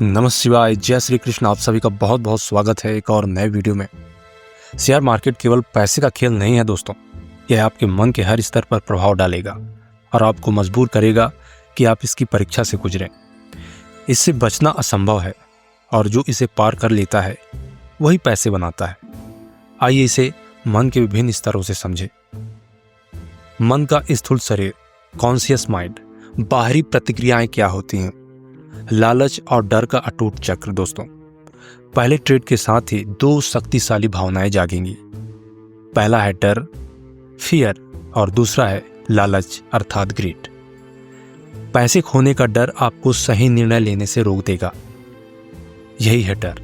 नमः शिवाय, जय श्री कृष्ण। आप सभी का बहुत बहुत स्वागत है एक और नए वीडियो में। शेयर मार्केट केवल पैसे का खेल नहीं है दोस्तों, यह आपके मन के हर स्तर पर प्रभाव डालेगा और आपको मजबूर करेगा कि आप इसकी परीक्षा से गुजरें। इससे बचना असंभव है और जो इसे पार कर लेता है वही पैसे बनाता है। आइए इसे मन के विभिन्न स्तरों से समझें। मन का स्थूल शरीर, कॉन्शियस माइंड, बाहरी प्रतिक्रियाएं क्या होती हैं, लालच और डर का अटूट चक्र। दोस्तों, पहले ट्रेड के साथ ही दो शक्तिशाली भावनाएं जागेंगी। पहला है डर, फियर, और दूसरा है लालच अर्थात ग्रीड। पैसे खोने का डर आपको सही निर्णय लेने से रोक देगा। यही है डर।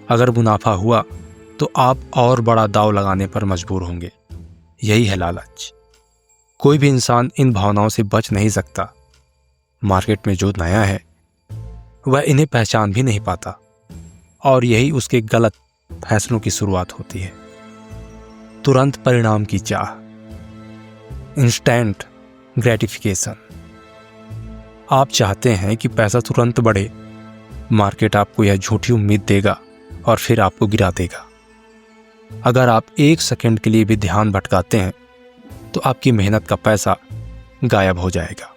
अगर मुनाफा हुआ तो आप और बड़ा दांव लगाने पर मजबूर होंगे। यही है लालच। कोई भी इंसान इन भावनाओं से बच नहीं सकता। मार्केट में जो नया है वह इन्हें पहचान भी नहीं पाता और यही उसके गलत फैसलों की शुरुआत होती है। तुरंत परिणाम की चाह, इंस्टेंट ग्रेटिफिकेशन। आप चाहते हैं कि पैसा तुरंत बढ़े। मार्केट आपको यह झूठी उम्मीद देगा और फिर आपको गिरा देगा। अगर आप एक सेकंड के लिए भी ध्यान भटकाते हैं तो आपकी मेहनत का पैसा गायब हो जाएगा।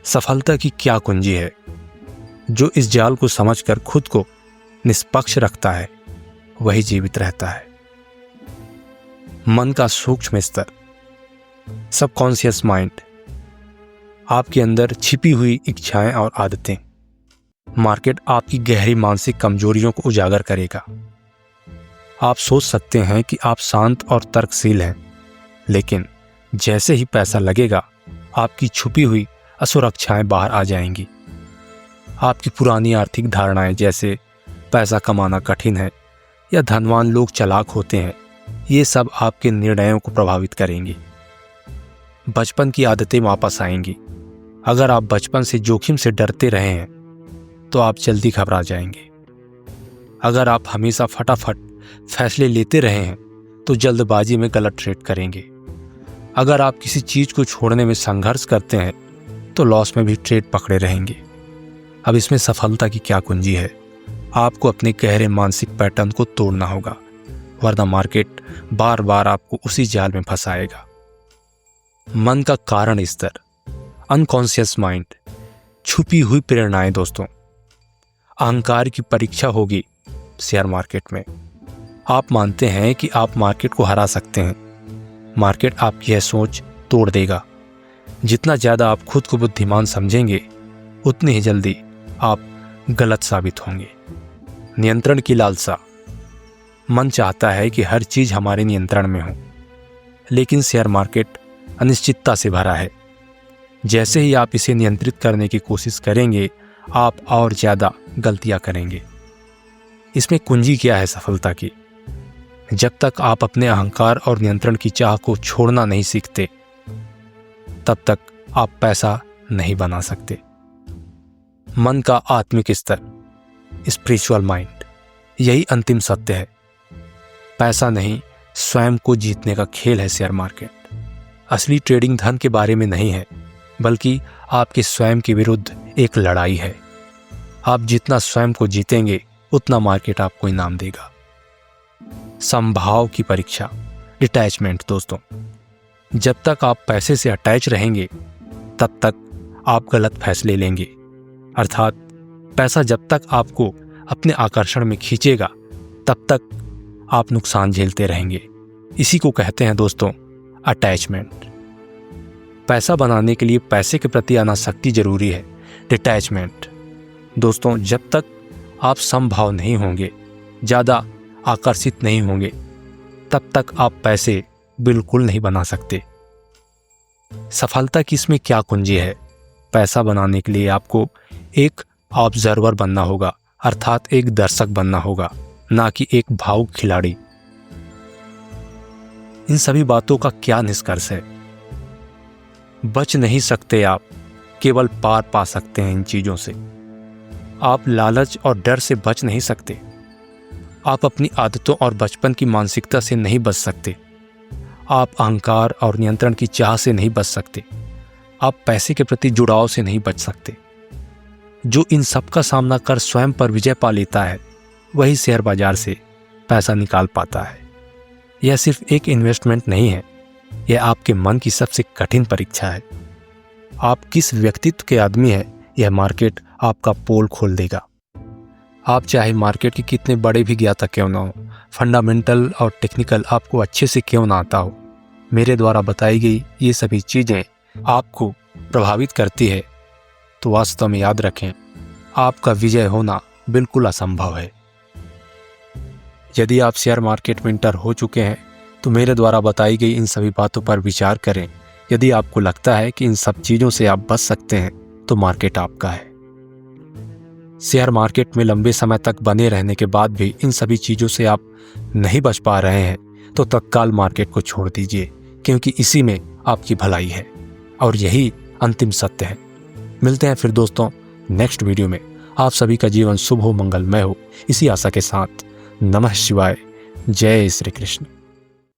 सफलता की क्या कुंजी है? जो इस जाल को समझकर खुद को निष्पक्ष रखता है वही जीवित रहता है। मन का सूक्ष्म स्तर, सबकॉन्शियस माइंड, आपके अंदर छिपी हुई इच्छाएं और आदतें। मार्केट आपकी गहरी मानसिक कमजोरियों को उजागर करेगा। आप सोच सकते हैं कि आप शांत और तर्कशील हैं, लेकिन जैसे ही पैसा लगेगा आपकी छुपी हुई असुरक्षाएं बाहर आ जाएंगी। आपकी पुरानी आर्थिक धारणाएं जैसे पैसा कमाना कठिन है या धनवान लोग चालाक होते हैं, ये सब आपके निर्णयों को प्रभावित करेंगी। बचपन की आदतें वापस आएंगी। अगर आप बचपन से जोखिम से डरते रहे हैं तो आप जल्दी घबरा जाएंगे। अगर आप हमेशा फटाफट फैसले लेते रहे हैं तो जल्दबाजी में गलत ट्रेड करेंगे। अगर आप किसी चीज को छोड़ने में संघर्ष करते हैं तो लॉस में भी ट्रेड पकड़े रहेंगे। अब इसमें सफलता की क्या कुंजी है? आपको अपने गहरे मानसिक पैटर्न को तोड़ना होगा, वरना मार्केट बार बार आपको उसी जाल में फंसाएगा। मन का कारण स्तर, अनकॉन्शियस माइंड, छुपी हुई प्रेरणाएं। दोस्तों, अहंकार की परीक्षा होगी शेयर मार्केट में। आप मानते हैं कि आप मार्केट को हरा सकते हैं। मार्केट आपकी यह सोच तोड़ देगा। जितना ज्यादा आप खुद को बुद्धिमान समझेंगे उतनी ही जल्दी आप गलत साबित होंगे। नियंत्रण की लालसा, मन चाहता है कि हर चीज हमारे नियंत्रण में हो, लेकिन शेयर मार्केट अनिश्चितता से भरा है। जैसे ही आप इसे नियंत्रित करने की कोशिश करेंगे आप और ज्यादा गलतियां करेंगे। इसमें कुंजी क्या है सफलता की? जब तक आप अपने अहंकार और नियंत्रण की चाह को छोड़ना नहीं सीखते तब तक आप पैसा नहीं बना सकते। मन का आत्मिक स्तर, स्पिरिचुअल माइंड, यही अंतिम सत्य है। पैसा नहीं, स्वयं को जीतने का खेल है शेयर मार्केट। असली ट्रेडिंग धन के बारे में नहीं है, बल्कि आपके स्वयं के विरुद्ध एक लड़ाई है। आप जितना स्वयं को जीतेंगे उतना मार्केट आपको इनाम देगा। संभाव की परीक्षा, डिटैचमेंट। दोस्तों, जब तक आप पैसे से अटैच रहेंगे तब तक आप गलत फैसले लेंगे। अर्थात पैसा जब तक आपको अपने आकर्षण में खींचेगा तब तक आप नुकसान झेलते रहेंगे। इसी को कहते हैं दोस्तों अटैचमेंट। पैसा बनाने के लिए पैसे के प्रति अनासक्ति जरूरी है, डिटैचमेंट। दोस्तों, जब तक आप समभाव नहीं होंगे, ज्यादा आकर्षित नहीं होंगे, तब तक आप पैसे बिल्कुल नहीं बना सकते। सफलता की इसमें क्या कुंजी है? पैसा बनाने के लिए आपको एक ऑब्जर्वर बनना होगा, अर्थात एक दर्शक बनना होगा, ना कि एक भावुक खिलाड़ी। इन सभी बातों का क्या निष्कर्ष है? बच नहीं सकते आप, केवल पार पा सकते हैं इन चीजों से। आप लालच और डर से बच नहीं सकते। आप अपनी आदतों और बचपन की मानसिकता से नहीं बच सकते। आप अहंकार और नियंत्रण की चाह से नहीं बच सकते। आप पैसे के प्रति जुड़ाव से नहीं बच सकते। जो इन सब का सामना कर स्वयं पर विजय पा लेता है वही शेयर बाजार से पैसा निकाल पाता है। यह सिर्फ एक इन्वेस्टमेंट नहीं है, यह आपके मन की सबसे कठिन परीक्षा है। आप किस व्यक्तित्व के आदमी हैं, यह मार्केट आपका पोल खोल देगा। आप चाहे मार्केट के कितने बड़े भी ज्ञाता क्यों ना हो, फंडामेंटल और टेक्निकल आपको अच्छे से क्यों ना आता हो, मेरे द्वारा बताई गई ये सभी चीज़ें आपको प्रभावित करती है तो वास्तव में याद रखें, आपका विजय होना बिल्कुल असंभव है। यदि आप शेयर मार्केट में इंटर हो चुके हैं तो मेरे द्वारा बताई गई इन सभी बातों पर विचार करें। यदि आपको लगता है कि इन सब चीज़ों से आप बच सकते हैं तो मार्केट आपका है। शेयर मार्केट में लंबे समय तक बने रहने के बाद भी इन सभी चीज़ों से आप नहीं बच पा रहे हैं तो तत्काल मार्केट को छोड़ दीजिए, क्योंकि इसी में आपकी भलाई है और यही अंतिम सत्य है। मिलते हैं फिर दोस्तों नेक्स्ट वीडियो में। आप सभी का जीवन शुभ हो, मंगलमय हो, इसी आशा के साथ नमः शिवाय। जय श्री कृष्ण।